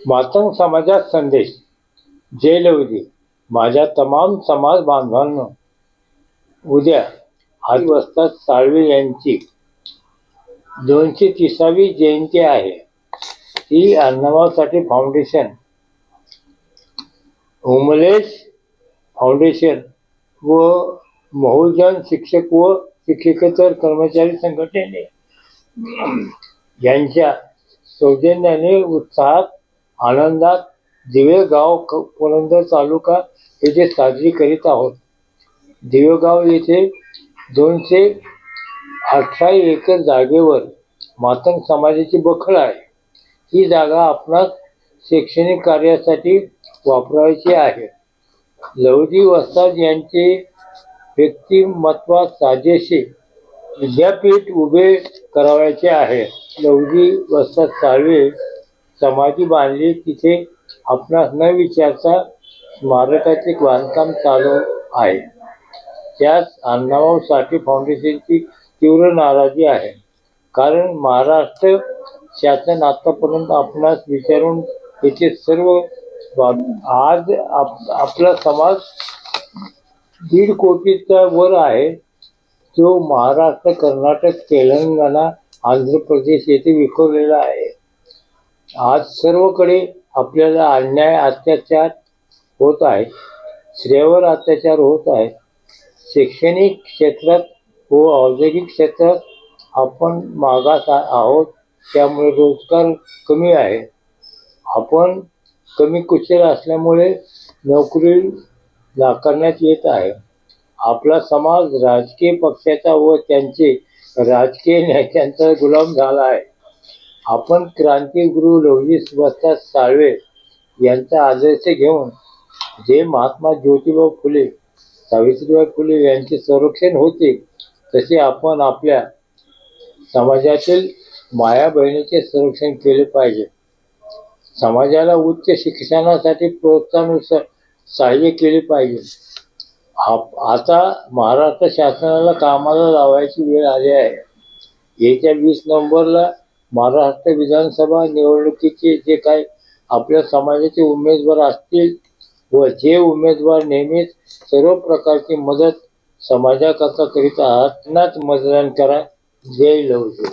मातंग समाजात संदेश. जय लवजी. माझ्या तमाम समाज बांधवांनो, उद्या वस्ताद साळवे यांची 230वी जयंती आहे. ही अण्णाभाऊ साठे फाउंडेशन, उमलेश फाउंडेशन व बहुजन शिक्षक व शिक्षकेतर कर्मचारी संघटनेने यांच्या सौजन्याने उत्साहात आनंदात दिवेगाव पुरंदर तालुका येथे साजरी करीत आहोत. दिवेगाव येथे 218 एकर जागेवर मातंग समाजाची बखळ आहे. ही जागा आपणास शैक्षणिक कार्यासाठी वापरायची आहे. लवजी वस्ताद यांचे व्यक्तिमत्वात साजेसे विद्यापीठ उभे करावयाचे आहे. लवजी वस्ताद साळवे समाधी बांधली, तिथे आपणास न विचारता स्मारकाचे बांधकाम चालू आहे. त्यास अण्णाभाऊ साठे फाउंडेशनची तीव्र नाराजी आहे. कारण महाराष्ट्र शासन आतापर्यंत आपणास विचारून येथे सर्व आज आपला समाज 1.5 कोटीचा वर आहे, जो महाराष्ट्र, कर्नाटक, तेलंगणा, आंध्र प्रदेश येथे विखुरलेला आहे. आज सर्वकडे आपल्याला अन्याय, अत्याचार होत आहे. स्त्रियांवर अत्याचार होत आहे. शैक्षणिक क्षेत्रात व औद्योगिक क्षेत्रात आपण मागास आहोत. त्यामुळे रोजगार कमी आहे. आपण कमी कुशल असल्यामुळे नोकरी नाकारण्यात येत आहे. आपला समाज राजकीय पक्षाचा व त्यांचे राजकीय नेत्यांचा गुलाम झाला आहे. आपण क्रांतिगुरु लवजी वस्ताद साळवे यांचा आदर्श घेऊन जे महात्मा ज्योतिबा फुले, सावित्रीबाई फुले यांचे संरक्षण होते, तसे आपण आपल्या समाजातील माया बहिणीचे संरक्षण केले पाहिजे. समाजाला उच्च शिक्षणासाठी प्रोत्साहन सहाय्य केले पाहिजे. आता महाराष्ट्र शासनाला कामाला लावायची वेळ आली आहे. येत्या 20 नोव्हेंबरला महाराष्ट्र विधानसभा निवडणुकीचे जे काही आपल्या समाजाचे उमेदवार असतील व जे उमेदवार नेहमीच सर्व प्रकारची मदत समाजाकरता करीत आहात, त्यांनाच मतदान करा. जय लवजी.